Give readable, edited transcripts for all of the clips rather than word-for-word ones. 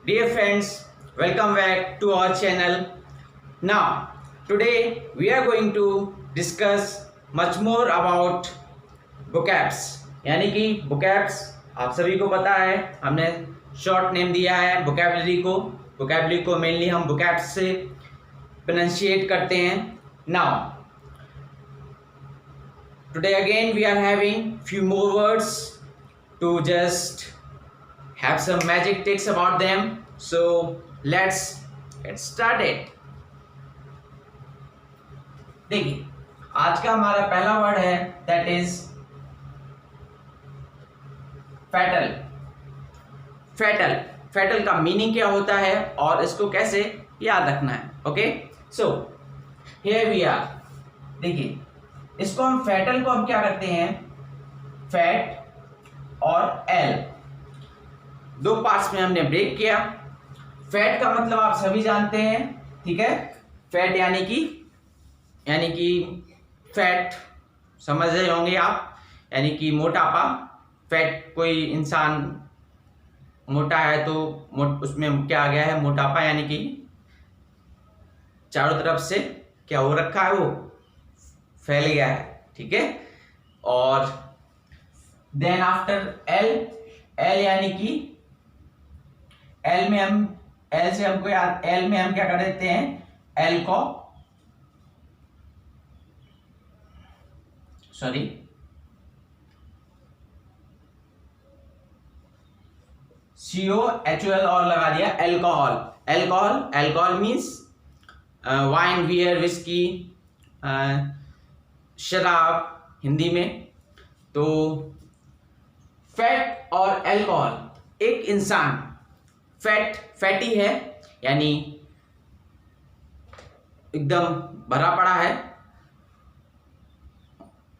Dear friends, welcome back to our channel. Now, today we are going to discuss much more about vocabs. यानी कि vocabs आप सभी को पता है, हमने शॉर्ट नेम दिया है vocabulary को. vocabulary को मेनली हम vocabs से pronunciate करते हैं. Now, today again we are having few more words to just have some magic tricks about them. So let's get started. देखिए, आज का हमारा पहला वर्ड है that is fatal. fatal fatal का मीनिंग क्या होता है और इसको कैसे याद रखना है. Okay, so here we are. देखिए, इसको हम fatal को हम क्या करते हैं, फैट और एल दो पार्ट्स में हमने ब्रेक किया. फैट का मतलब आप सभी जानते हैं, ठीक है. फैट यानी कि फैट समझ रहे होंगे आप, यानी कि मोटापा. फैट कोई इंसान मोटा है तो उसमें क्या आ गया है, मोटापा, यानी कि चारों तरफ से क्या हो रखा है, वो फैल गया है, ठीक है. और देन आफ्टर एल यानी कि एल में हम क्या कर देते हैं, COHOL और लगा दिया, alcohol means wine, beer, whisky, शराब हिंदी में. तो फैट और अल्कोहल, एक इंसान फैटी है यानी एकदम भरा पड़ा है,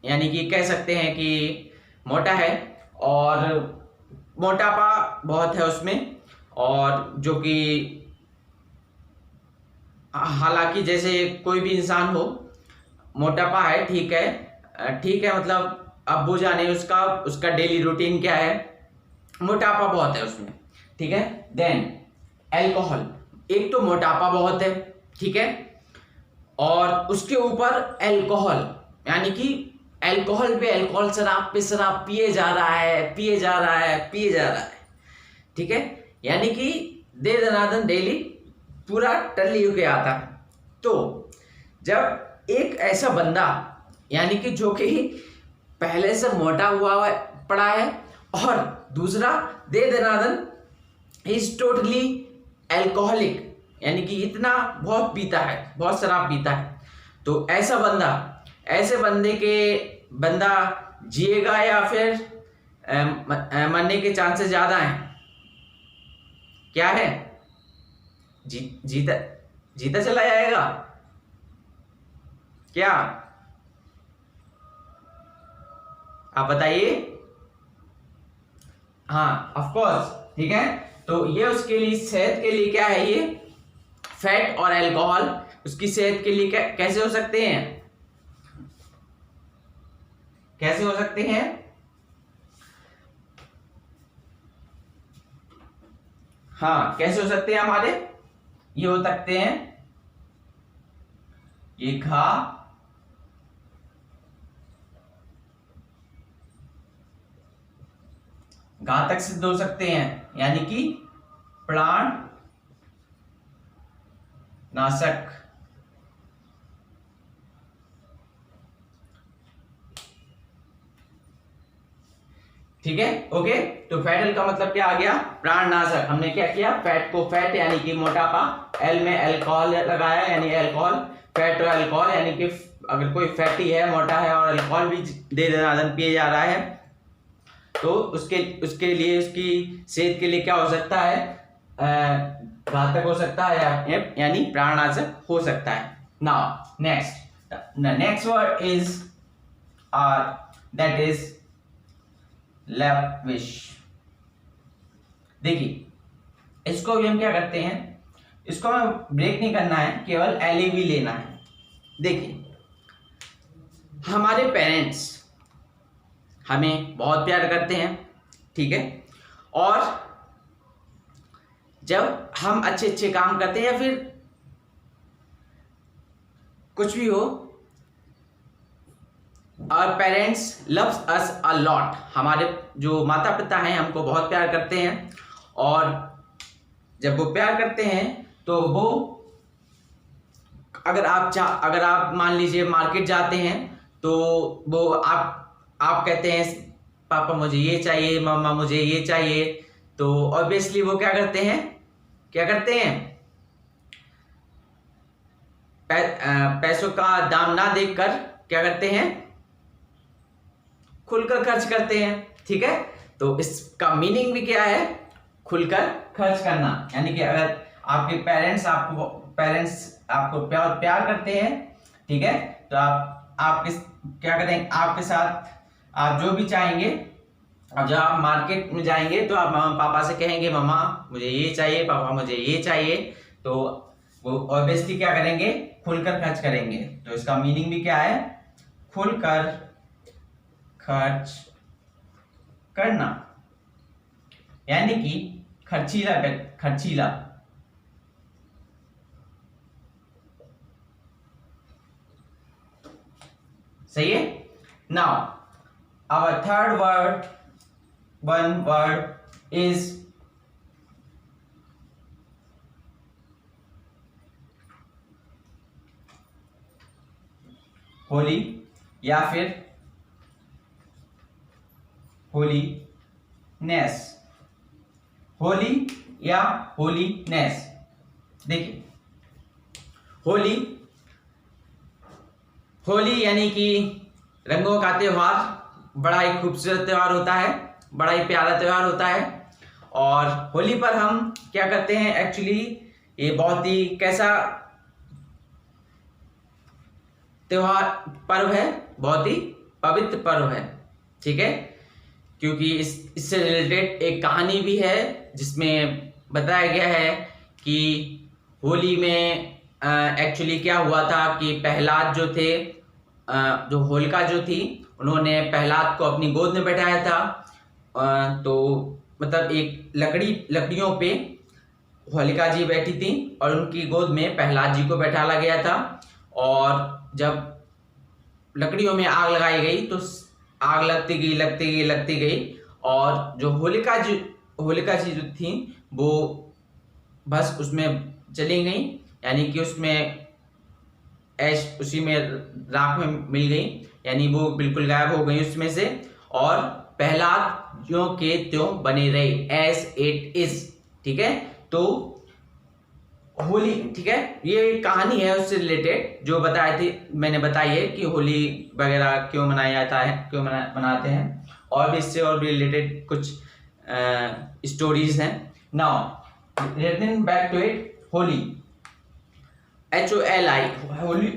यानी कि कह सकते हैं कि मोटा है और मोटापा बहुत है उसमें. और जो कि हालांकि जैसे कोई भी इंसान हो, मोटापा है, ठीक है, मतलब अब वो जाने उसका डेली रूटीन क्या है, मोटापा बहुत है उसमें, ठीक है. देन अल्कोहल, एक तो मोटापा बहुत है, ठीक है, और उसके ऊपर अल्कोहल, यानी कि अल्कोहल पे अल्कोहल, शराब पे शराब पिए जा रहा है, ठीक है. यानी कि दे दनादन डेली पूरा टल्ली होके आता है. तो जब एक ऐसा बंदा, यानी कि जो कि पहले से मोटा हुआ पड़ा है और दूसरा दे दनादन इज टोटली अल्कोहलिक, यानी कि इतना बहुत पीता है, बहुत शराब पीता है, तो ऐसे बंदा जिएगा या फिर मरने के चांसेस ज्यादा हैं. क्या है, जीता चला जाएगा क्या, आप बताइए. हाँ, ऑफ कोर्स, ठीक है. तो ये उसके लिए, सेहत के लिए क्या है, ये फैट और अल्कोहल उसकी सेहत के लिए कैसे हो सकते हैं, हाँ, कैसे हो सकते हैं हमारे, ये हो सकते हैं, ये घातक सिद्ध हो सकते हैं, यानी कि प्राण नाशक. ठीक है, ओके. तो फैटल का मतलब क्या आ गया, प्राणनाशक. हमने क्या किया, फैट को फैट यानी कि मोटापा, एल में अल्कोहल लगाया यानी अल्कोहल, फैट और अल्कोहल यानी कि अगर कोई फैटी है, मोटा है और अल्कोहल भी दे दनादन पिए जा रहा है, तो उसके लिए, उसकी सेहत के लिए क्या हो सकता है, घातक हो सकता है, यानी प्राणनाशक हो सकता है. Now next word is that is lavish. देखिए, इसको भी हम क्या करते हैं, इसको हमें ब्रेक नहीं करना है, केवल एलईवी लेना है. देखिए, हमारे पेरेंट्स हमें बहुत प्यार करते हैं, ठीक है, और जब हम अच्छे अच्छे काम करते हैं या फिर कुछ भी हो, our parents loves us a lot, हमारे जो माता पिता हैं हमको बहुत प्यार करते हैं, और जब वो प्यार करते हैं तो वो अगर आप मान लीजिए मार्केट जाते हैं तो वो आप कहते हैं पापा मुझे ये चाहिए, मम्मा मुझे ये चाहिए, तो ऑब्वियसली वो क्या करते हैं पैसों का दाम ना देखकर क्या करते हैं, खुलकर खर्च करते हैं। ठीक है, तो इसका मीनिंग भी क्या है, खुलकर खर्च करना। यानी कि अगर आपके पेरेंट्स आपको प्यार करते हैं, ठीक है, तो आप क्या करेंगे, आपके साथ आप जो भी चाहेंगे, अब जब आप मार्केट में जाएंगे तो आप मम्मा पापा से कहेंगे मम्मा मुझे ये चाहिए, पापा मुझे ये चाहिए, तो वो ऑब्वियसली क्या करेंगे, खुलकर खर्च करेंगे। तो इसका मीनिंग भी क्या है, खुलकर खर्च करना, यानी कि खर्चीला। सही है। Now our third word is holy या फिर होलीनेस। होली या होलीनेस। देखिए, होली यानी कि रंगों का त्योहार, बड़ा ही खूबसूरत त्योहार होता है, बड़ा ही प्यारा त्योहार होता है। और होली पर हम क्या करते हैं, एक्चुअली ये बहुत ही कैसा पर्व है, बहुत ही पवित्र पर्व है। ठीक है, क्योंकि इससे रिलेटेड एक कहानी भी है जिसमें बताया गया है कि होली में एक्चुअली क्या हुआ था कि प्रहलाद जो थे, जो होलिका जो थी, उन्होंने प्रहलाद को अपनी गोद में बैठाया था। तो मतलब एक लकड़ियों पे होलिका जी बैठी थी और उनकी गोद में प्रहलाद जी को बैठाला गया था। और जब लकड़ियों में आग लगाई गई तो आग लगती गई और जो होलिका जी जो थी वो बस उसमें चली गई, यानी कि उसमें उसी में राख में मिल गई, यानी वो बिल्कुल गायब हो गई उसमें से, और प्रहलाद ज्यों के त्यों बने रहे, एज इट इज। ठीक है, तो होली, ठीक है, ये कहानी है उससे रिलेटेड जो मैंने बताई है कि होली वगैरह क्यों मनाया जाता है, क्यों मनाते हैं, और भी इससे और भी रिलेटेड कुछ स्टोरीज हैं। Now returning back to it, holy HOLI,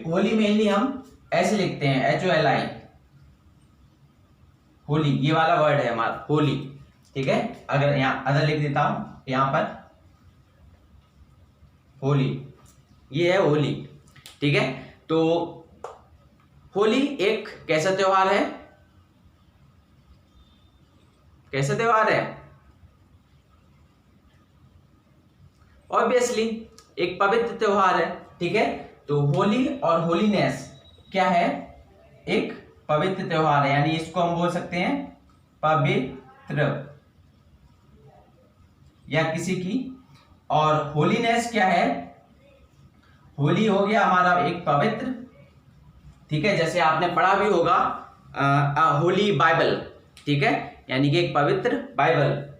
holy mainly हम ऐसे लिखते हैं HOLI, होली, ये वाला वर्ड है हमारा होली। ठीक है, अगर यहाँ अदर लिख देता हूं यहाँ पर होली, ये है होली। ठीक है, तो होली एक कैसा त्योहार है, ऑब्वियसली एक पवित्र त्योहार है। ठीक है, तो होली और होलीनेस क्या है, एक पवित्र त्योहार है, यानी इसको हम बोल सकते हैं पवित्र या किसी की। और होलीनेस क्या है, होली हो गया हमारा एक पवित्र, ठीक है, जैसे आपने पढ़ा भी होगा होली बाइबल। ठीक है, यानी कि एक पवित्र बाइबल।